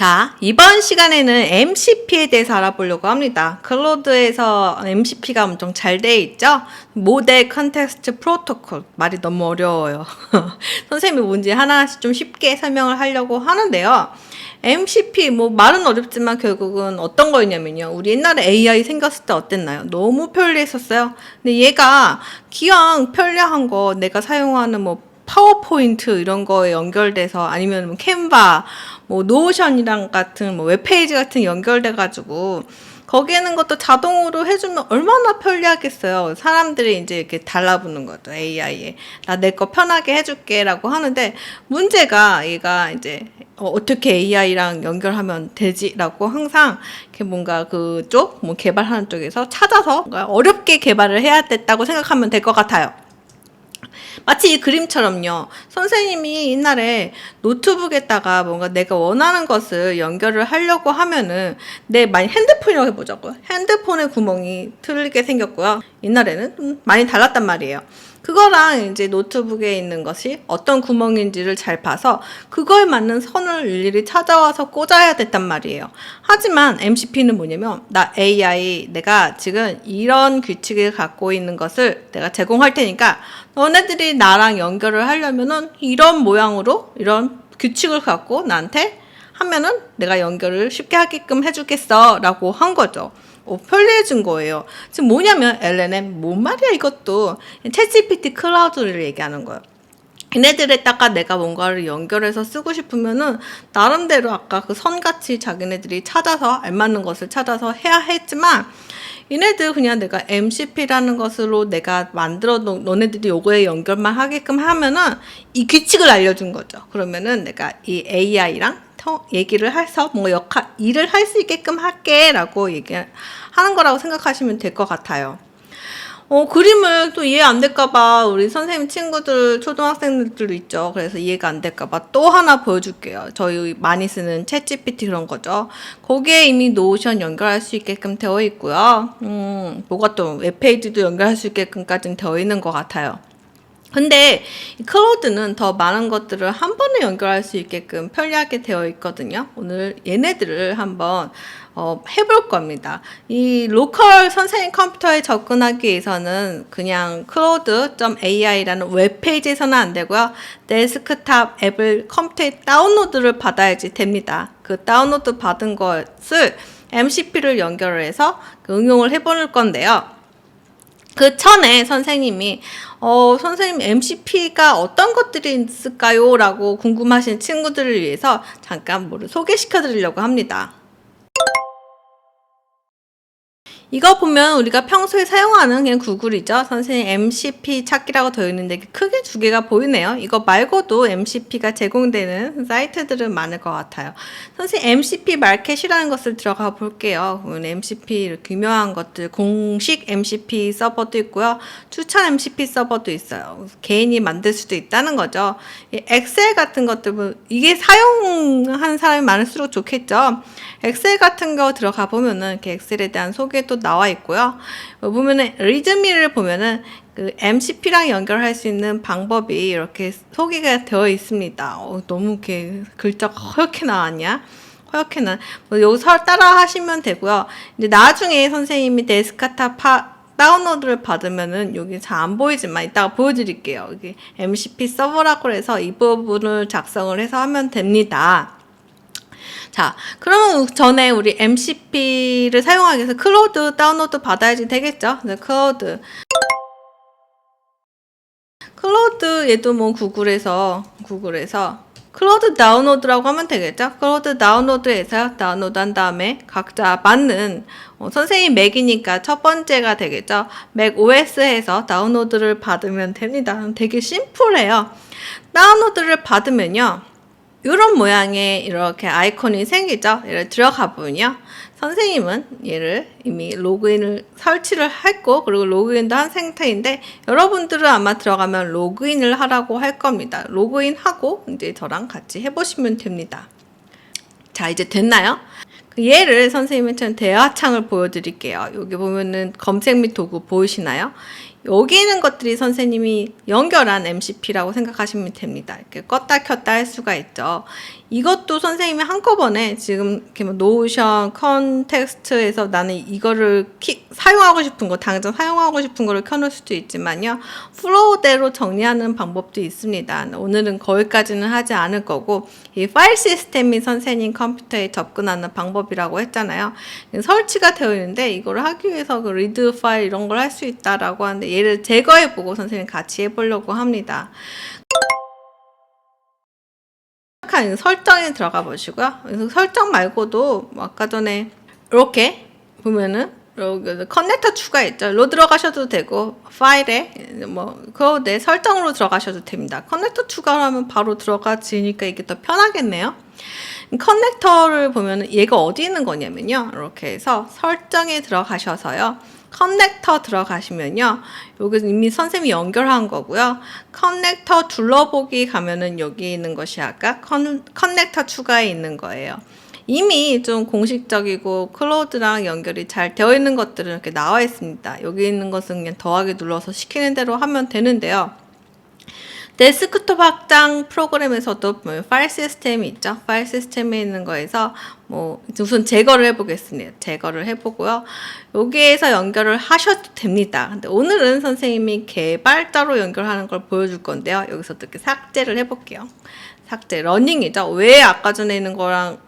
자, 이번 시간에는 MCP에 대해서 알아보려고 합니다. 클로드에서 MCP가 엄청 잘 돼 있죠? 모델 컨텍스트 프로토콜. 말이 너무 어려워요. 선생님이 뭔지 하나씩 좀 쉽게 설명을 하려고 하는데요. MCP, 말은 어렵지만 결국은 어떤 거였냐면요. 우리 옛날에 AI 생겼을 때 어땠나요? 너무 편리했었어요. 근데 얘가 기왕 편리한 거 내가 사용하는 파워포인트 이런 거에 연결돼서 아니면 캔바, 노션이랑 같은 웹페이지 같은 연결돼가지고 거기에는 것도 자동으로 해주면 얼마나 편리하겠어요. 사람들이 이제 이렇게 달라붙는 거죠. AI에. 나 내 거 편하게 해줄게라고 하는데 문제가 얘가 이제 어떻게 AI랑 연결하면 되지라고 항상 이렇게 뭔가 그쪽 개발하는 쪽에서 찾아서 뭔가 어렵게 개발을 해야 됐다고 생각하면 될 것 같아요. 마치 이 그림처럼요. 선생님이 옛날에 노트북에다가 뭔가 내가 원하는 것을 연결을 하려고 하면은 만약 핸드폰이라고 해보자고요. 핸드폰의 구멍이 틀리게 생겼고요. 옛날에는 좀 많이 달랐단 말이에요. 그거랑 이제 노트북에 있는 것이 어떤 구멍인지를 잘 봐서 그거에 맞는 선을 일일이 찾아와서 꽂아야 됐단 말이에요. 하지만 MCP는 뭐냐면 나 AI 내가 지금 이런 규칙을 갖고 있는 것을 내가 제공할 테니까 너네들이 나랑 연결을 하려면은 이런 모양으로 이런 규칙을 갖고 나한테 하면은 내가 연결을 쉽게 하게끔 해주겠어 라고 한 거죠. 편리해진 거예요. 지금 뭐냐면 LLM 뭔 말이야 이것도 챗GPT 클라우드를 얘기하는 거예요. 얘네들에다가 내가 뭔가를 연결해서 쓰고 싶으면은 나름대로 아까 그 선같이 자기네들이 찾아서 알맞는 것을 찾아서 해야 했지만 얘네들 그냥 내가 MCP라는 것으로 내가 만들어 놓은 너네들이 요거에 연결만 하게끔 하면은 이 규칙을 알려준 거죠. 그러면은 내가 이 AI랑 얘기를 해서 일을 할 수 있게끔 할게 라고 얘기하는 거라고 생각하시면 될 것 같아요. 그림을 또 이해 안 될까봐 우리 선생님 친구들, 초등학생들도 있죠. 그래서 이해가 안 될까봐 또 하나 보여줄게요. 저희 많이 쓰는 챗GPT 그런 거죠. 거기에 이미 노션 연결할 수 있게끔 되어 있고요. 뭐가 또 웹페이지도 연결할 수 있게끔까지는 되어 있는 것 같아요. 근데 이 클로드는 더 많은 것들을 한 번에 연결할 수 있게끔 편리하게 되어 있거든요. 오늘 얘네들을 한번 해볼 겁니다. 이 로컬 선생님 컴퓨터에 접근하기 위해서는 그냥 cloud.ai라는 웹페이지에서는 안 되고요. 데스크탑 앱을 컴퓨터에 다운로드를 받아야지 됩니다. 그 다운로드 받은 것을 MCP를 연결을 해서 응용을 해볼 건데요. 그 전에 선생님이 선생님 MCP가 어떤 것들이 있을까요? 라고 궁금하신 친구들을 위해서 잠깐 소개시켜 드리려고 합니다. 이거 보면 우리가 평소에 사용하는 그냥 구글이죠. 선생님 MCP 찾기라고 되어 있는데 크게 두 개가 보이네요. 이거 말고도 MCP가 제공되는 사이트들은 많을 것 같아요. 선생님 MCP 마켓이라는 것을 들어가 볼게요. MCP 이렇게 유명한 것들 공식 MCP 서버도 있고요. 추천 MCP 서버도 있어요. 개인이 만들 수도 있다는 거죠. 엑셀 같은 것들 이게 사용한 사람이 많을수록 좋겠죠. 엑셀 같은 거 들어가 보면은 이렇게 엑셀에 대한 소개도 나와 있고요. 보면은 리드미를 보면은 그 MCP랑 연결할 수 있는 방법이 이렇게 소개가 되어 있습니다. 너무 이렇게 글자가 허옇게 나왔냐? 허옇게 여기서 따라 하시면 되고요. 이제 나중에 선생님이 데스크탑 다운로드를 받으면은 여기 잘 안 보이지만 이따가 보여드릴게요. 여기 MCP 서버라고 해서 이 부분을 작성을 해서 하면 됩니다. 자, 그러면 전에 우리 MCP를 사용하기 위해서 클로드 다운로드 받아야지 되겠죠? 네, 클로드 얘도 구글에서 클로드 다운로드라고 하면 되겠죠? 클로드 다운로드에서 다운로드한 다음에 각자 맞는 선생님 맥이니까 첫 번째가 되겠죠? 맥 OS에서 다운로드를 받으면 됩니다. 되게 심플해요. 다운로드를 받으면요. 이런 모양의 이렇게 아이콘이 생기죠. 얘를 들어가 보면요. 선생님은 얘를 이미 로그인을 설치를 했고 그리고 로그인도 한 상태인데 여러분들은 아마 들어가면 로그인을 하라고 할 겁니다. 로그인하고 이제 저랑 같이 해보시면 됩니다. 자, 이제 됐나요? 얘를 선생님은 대화창을 보여드릴게요. 여기 보면은 검색 및 도구 보이시나요? 여기 있는 것들이 선생님이 연결한 MCP라고 생각하시면 됩니다. 이렇게 껐다 켰다 할 수가 있죠. 이것도 선생님이 한꺼번에 지금 이렇게 뭐 노션, 컨텍스트에서 나는 이거를 사용하고 싶은 거, 당장 사용하고 싶은 거를 켜놓을 수도 있지만요. 플로우대로 정리하는 방법도 있습니다. 오늘은 거기까지는 하지 않을 거고, 이 파일 시스템이 선생님 컴퓨터에 접근하는 방법이라고 했잖아요. 설치가 되어 있는데 이걸 하기 위해서 그 리드 파일 이런 걸 할 수 있다라고 하는데 얘를 제거해보고 선생님 같이 해보려고 합니다. 설정에 들어가 보시고요. 그래서 설정 말고도 아까 전에 이렇게 보면은 커넥터 추가했죠. 로 들어가셔도 되고 파일에 그거 내 설정으로 들어가셔도 됩니다. 커넥터 추가하면 바로 들어가지니까 이게 더 편하겠네요. 커넥터를 보면은 얘가 어디 있는 거냐면요. 이렇게 해서 설정에 들어가셔서요. 커넥터 들어가시면요. 여기 이미 선생님이 연결한 거고요. 커넥터 둘러보기 가면은 여기 있는 것이 아까 커넥터 추가에 있는 거예요. 이미 좀 공식적이고 클로드랑 연결이 잘 되어 있는 것들은 이렇게 나와 있습니다. 여기 있는 것은 그냥 더하기 눌러서 시키는 대로 하면 되는데요. 데스크톱 확장 프로그램에서도 파일 시스템이 있죠. 파일 시스템에 있는 거에서 우선 제거를 해보겠습니다. 제거를 해보고요. 여기에서 연결을 하셔도 됩니다. 근데 오늘은 선생님이 개발자로 연결하는 걸 보여줄 건데요. 여기서 이렇게 삭제를 해볼게요. 삭제, 러닝이죠. 왜 아까 전에 있는 거랑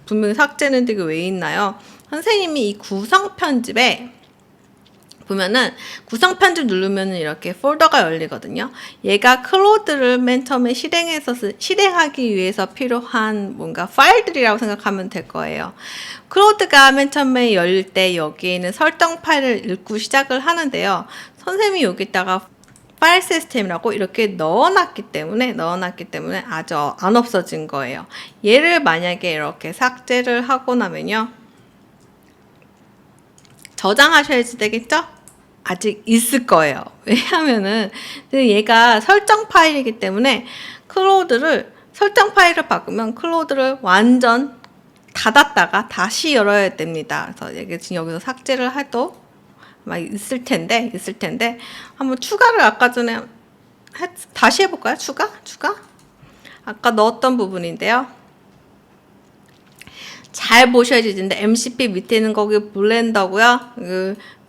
분명히 삭제는 되게 왜 있나요? 선생님이 이 구성 편집에 보면은 구성 편집 누르면 이렇게 폴더가 열리거든요. 얘가 클로드를 맨 처음에 실행하기 위해서 필요한 뭔가 파일들이라고 생각하면 될 거예요. 클로드가 맨 처음에 열릴 때 여기에는 설정 파일을 읽고 시작을 하는데요. 선생님이 여기다가 파일 시스템이라고 이렇게 넣어놨기 때문에 아주 안 없어진 거예요. 얘를 만약에 이렇게 삭제를 하고 나면요. 저장하셔야지 되겠죠? 아직 있을 거예요. 왜냐하면은 얘가 설정 파일이기 때문에 설정 파일을 바꾸면 클로드를 완전 닫았다가 다시 열어야 됩니다. 그래서 이게 지금 여기서 삭제를 해도 막 있을 텐데 한번 추가를 아까 전에 다시 해볼까요? 추가? 아까 넣었던 부분인데요. 잘 보셔야지 되는데 MCP 밑에 있는 거기 블렌더고요.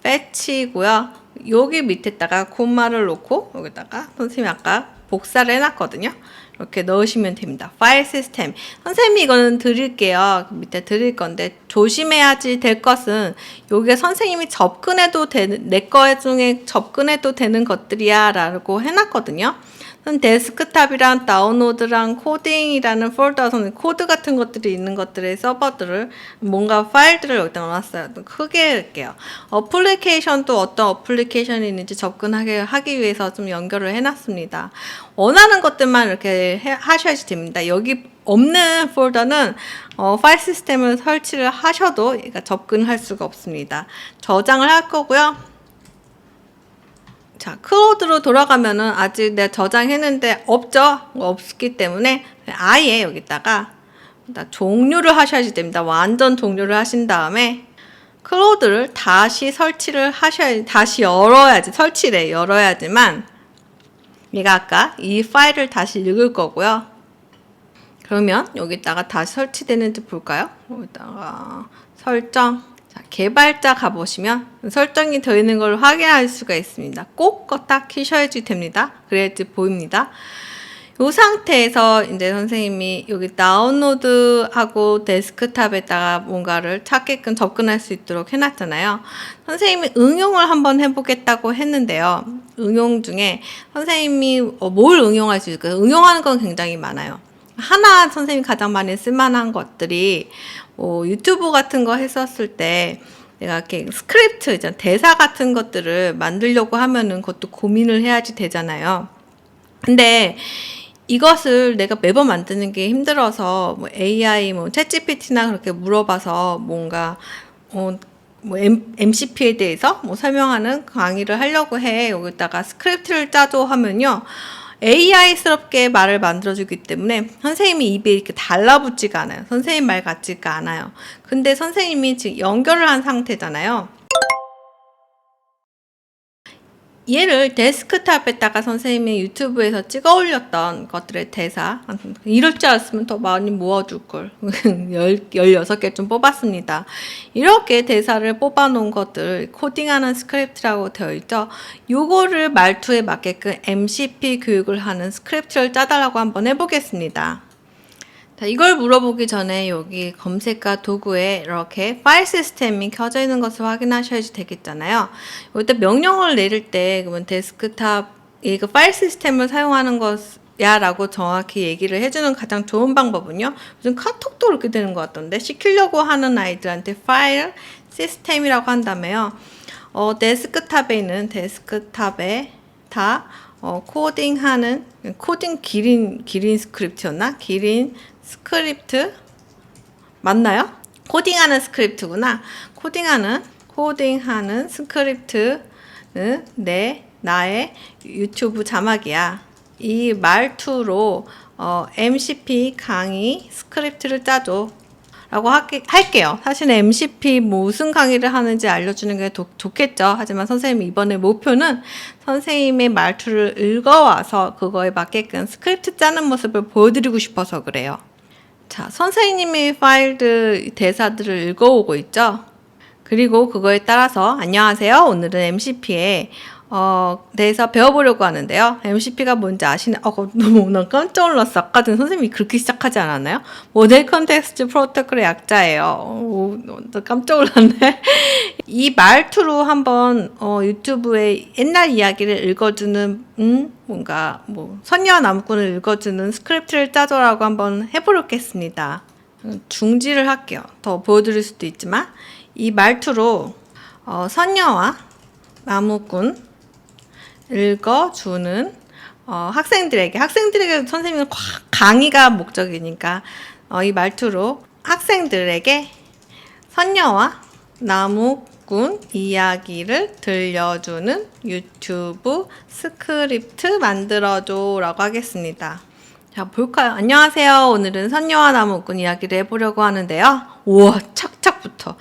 패치고요. 여기 밑에다가 콤마를 놓고 여기다가 선생님이 아까 복사를 해놨거든요. 이렇게 넣으시면 됩니다. 파일 시스템. 선생님이 이거는 드릴게요. 밑에 드릴 건데 조심해야지 될 것은 여기에 선생님이 접근해도 되는 내 거 중에 접근해도 되는 것들이야 라고 해놨거든요. 데스크탑이랑 다운로드랑 코딩이라는 폴더에서는 코드 같은 것들이 있는 것들의 서버들을 뭔가 파일들을 여기다 넣어놨어요. 크게 할게요. 어플리케이션도 어떤 어플리케이션이 있는지 하기 위해서 좀 연결을 해놨습니다. 원하는 것들만 이렇게 하셔야지 됩니다. 여기 없는 폴더는 파일 시스템을 설치를 하셔도 얘가 접근할 수가 없습니다. 저장을 할 거고요. 자, 클로드로 돌아가면은 아직 내가 저장했는데 없기 때문에 아예 여기다가 종료를 하셔야지 됩니다. 완전 종료를 하신 다음에 클로드를 다시 다시 열어야지만 얘가 아까 이 파일을 다시 읽을 거고요. 그러면 여기다가 다시 설치되는지 볼까요? 여기다가 설정. 자, 개발자 가보시면 설정이 되어 있는 걸 확인할 수가 있습니다. 꼭 껐다 키셔야지 됩니다. 그래야지 보입니다. 이 상태에서 이제 선생님이 여기 다운로드하고 데스크탑에다가 뭔가를 찾게끔 접근할 수 있도록 해놨잖아요. 선생님이 응용을 한번 해보겠다고 했는데요. 응용 중에 선생님이 뭘 응용할 수 있을까요? 응용하는 건 굉장히 많아요. 하나 선생님이 가장 많이 쓸만한 것들이 유튜브 같은 거 했었을 때 내가 이렇게 스크립트 있잖아, 대사 같은 것들을 만들려고 하면은 그것도 고민을 해야지 되잖아요. 근데 이것을 내가 매번 만드는 게 힘들어서 AI 챗GPT나 그렇게 물어봐서 뭔가 MCP에 대해서 설명하는 강의를 하려고 해. 여기다가 스크립트를 짜줘 하면요. AI스럽게 말을 만들어주기 때문에 선생님이 입에 이렇게 달라붙지가 않아요. 선생님 말 같지가 않아요. 근데 선생님이 지금 연결을 한 상태잖아요. 얘를 데스크탑에다가 선생님이 유튜브에서 찍어 올렸던 것들의 대사, 이럴 줄 알았으면 더 많이 모아줄걸. 16개 좀 뽑았습니다. 이렇게 대사를 뽑아 놓은 것들, 코딩하는 스크립트라고 되어 있죠. 요거를 말투에 맞게끔 MCP 교육을 하는 스크립트를 짜달라고 한번 해보겠습니다. 자, 이걸 물어보기 전에 여기 검색과 도구에 이렇게 파일 시스템이 켜져 있는 것을 확인하셔야지 되겠잖아요. 여기다 명령어를 내릴 때 그러면 데스크탑 이거 파일 시스템을 사용하는 것야 라고 정확히 얘기를 해주는 가장 좋은 방법은요. 요즘 카톡도 그렇게 되는 것 같던데 시키려고 하는 아이들한테 파일 시스템이라고 한다며요. 데스크탑에 있는 데스크탑에 다 코딩하는 코딩 기린 스크립트였나? 기린 스크립트 맞나요? 코딩하는 스크립트구나. 코딩하는 스크립트는 나의 유튜브 자막이야. 이 말투로 MCP 강의 스크립트를 짜줘. 라고 할게요. 사실은 MCP 무슨 강의를 하는지 알려주는 게 좋겠죠. 하지만 선생님 이번에 목표는 선생님의 말투를 읽어와서 그거에 맞게끔 스크립트 짜는 모습을 보여드리고 싶어서 그래요. 자, 선생님이 파일들, 대사들을 읽어오고 있죠. 그리고 그거에 따라서 안녕하세요. 오늘은 MCP에 대해서 배워보려고 하는데요. MCP가 뭔지 아시나요? 너무 난 깜짝 놀랐어. 아까 전 선생님이 그렇게 시작하지 않았나요? 모델 컨텍스트 프로토콜의 약자예요. 깜짝 놀랐네. 이 말투로 한번 유튜브에 옛날 이야기를 읽어주는 뭔가 선녀와 나무꾼을 읽어주는 스크립트를 짜줘라고 한번 해보겠습니다. 중지를 할게요. 더 보여드릴 수도 있지만 이 말투로 선녀와 나무꾼 읽어주는 학생들에게 선생님은 강의가 목적이니까 이 말투로 학생들에게 선녀와 나무꾼 이야기를 들려주는 유튜브 스크립트 만들어줘 라고 하겠습니다. 자, 볼까요? 안녕하세요. 오늘은 선녀와 나무꾼 이야기를 해보려고 하는데요. 우와, 착착부터.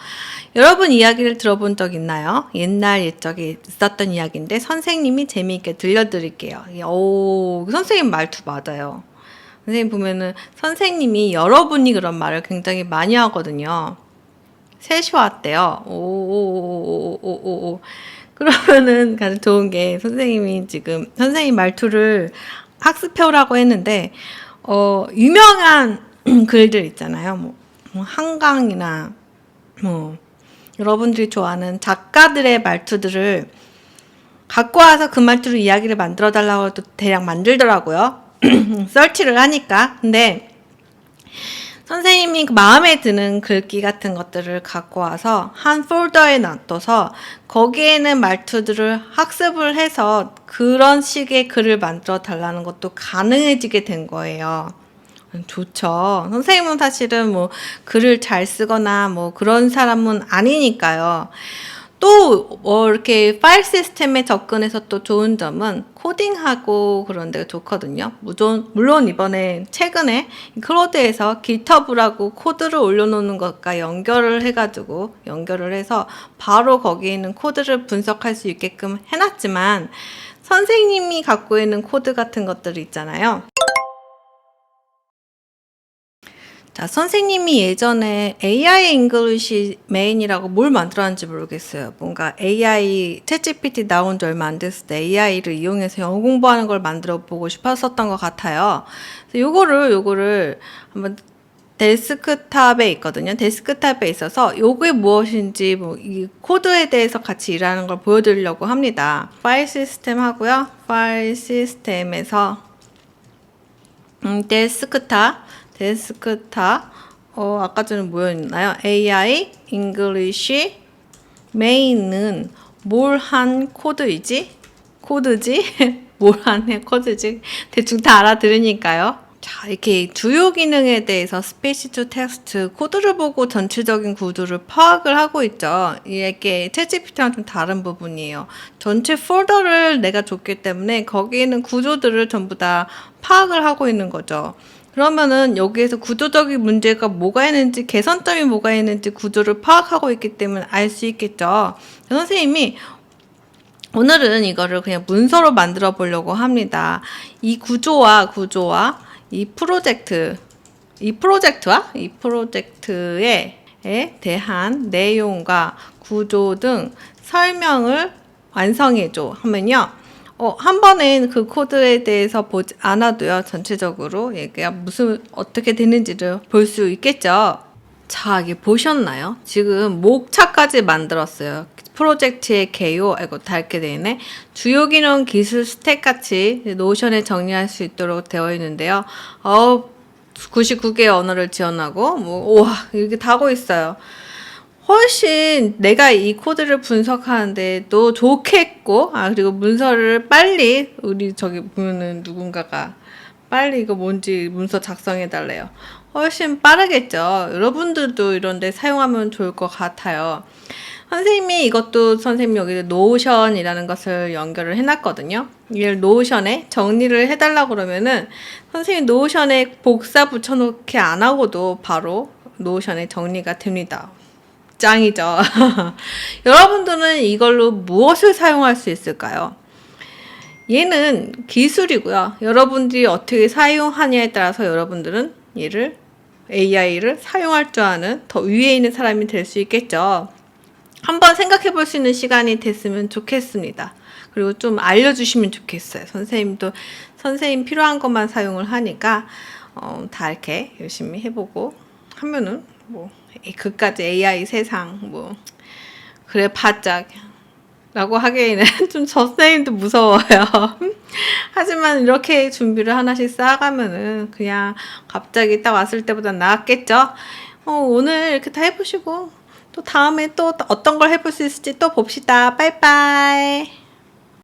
여러분 이야기를 들어본 적 있나요? 옛날 옛적에 있었던 이야기인데 선생님이 재미있게 들려드릴게요. 오, 선생님 말투 맞아요. 선생님 보면은 선생님이 여러분이 그런 말을 굉장히 많이 하거든요. 3시 왔대요. 오오오오오오오. 그러면은 가장 좋은 게 선생님이 지금 선생님 말투를 학습해오라고 했는데 유명한 글들 있잖아요. 한강이나 여러분들이 좋아하는 작가들의 말투들을 갖고 와서 그 말투로 이야기를 만들어 달라고 해도 대략 만들더라고요. 서치를 하니까. 근데 선생님이 마음에 드는 글귀 같은 것들을 갖고 와서 한 폴더에 놔둬서 거기에는 말투들을 학습을 해서 그런 식의 글을 만들어 달라는 것도 가능해지게 된 거예요. 좋죠. 선생님은 사실은 글을 잘 쓰거나 그런 사람은 아니니까요. 또 이렇게 파일 시스템에 접근해서 또 좋은 점은 코딩하고 그런 데가 좋거든요. 물론 이번에 최근에 클로드에서 GitHub라고 코드를 올려놓는 것과 연결을 해서 바로 거기에 있는 코드를 분석할 수 있게끔 해놨지만 선생님이 갖고 있는 코드 같은 것들 있잖아요. 자, 선생님이 예전에 AI 잉글리시 메인이라고 뭘 만들었는지 모르겠어요. 뭔가 AI, 챗GPT 나온 지 얼마 안 됐을 때 AI를 이용해서 영어 공부하는 걸 만들어 보고 싶었었던 것 같아요. 그래서 요거를 한번 데스크탑에 있거든요. 데스크탑에 있어서 요게 무엇인지 이 코드에 대해서 같이 일하는 걸 보여드리려고 합니다. 파일 시스템 하고요. 파일 시스템에서 데스크탑 아까 전에 뭐였나요? AI English 메인은 뭘 한 코드지? 뭘 한 코드지? 대충 다 알아들으니까요. 자, 이렇게 주요 기능에 대해서 스피치 투 텍스트 코드를 보고 전체적인 구조를 파악을 하고 있죠. 이게 챗GPT랑 좀 다른 부분이에요. 전체 폴더를 내가 줬기 때문에 거기에 있는 구조들을 전부 다 파악을 하고 있는 거죠. 그러면은 여기에서 구조적인 문제가 뭐가 있는지, 개선점이 뭐가 있는지 구조를 파악하고 있기 때문에 알 수 있겠죠. 선생님이 오늘은 이거를 그냥 문서로 만들어 보려고 합니다. 이 구조와 이 프로젝트에 대한 내용과 구조 등 설명을 완성해줘 하면요. 한 번은 그 코드에 대해서 보지 않아도요. 전체적으로 얘가 어떻게 되는지를 볼 수 있겠죠. 자, 이게 보셨나요? 지금 목차까지 만들었어요. 프로젝트의 개요, 이거 닳게 되네. 주요 기능 기술 스택 같이 노션에 정리할 수 있도록 되어 있는데요. 99개의 언어를 지원하고, 우와, 이렇게 다 하고 있어요. 훨씬 내가 이 코드를 분석하는데도 좋겠고, 그리고 문서를 빨리, 우리 저기 보면은 누군가가 빨리 이거 뭔지 문서 작성해 달래요. 훨씬 빠르겠죠. 여러분들도 이런데 사용하면 좋을 것 같아요. 선생님이 여기 노션이라는 것을 연결을 해놨거든요. 이걸 노션에 정리를 해달라고 그러면은 선생님 노션에 복사 붙여놓기 안 하고도 바로 노션에 정리가 됩니다. 짱이죠. 여러분들은 이걸로 무엇을 사용할 수 있을까요? 얘는 기술이고요. 여러분들이 어떻게 사용하냐에 따라서 여러분들은 AI를 사용할 줄 아는 더 위에 있는 사람이 될 수 있겠죠. 한번 생각해 볼 수 있는 시간이 됐으면 좋겠습니다. 그리고 좀 알려주시면 좋겠어요. 선생님 필요한 것만 사용을 하니까, 다 이렇게 열심히 해보고 하면은, 그까지 AI 세상, 그래, 바짝. 라고 하기에는 좀 선생님도 무서워요. 하지만 이렇게 준비를 하나씩 쌓아가면은 그냥 갑자기 딱 왔을 때보다 나았겠죠? 오늘 이렇게 다 해보시고, 또 다음에 또 어떤 걸 해볼 수 있을지 또 봅시다. 빠이빠이.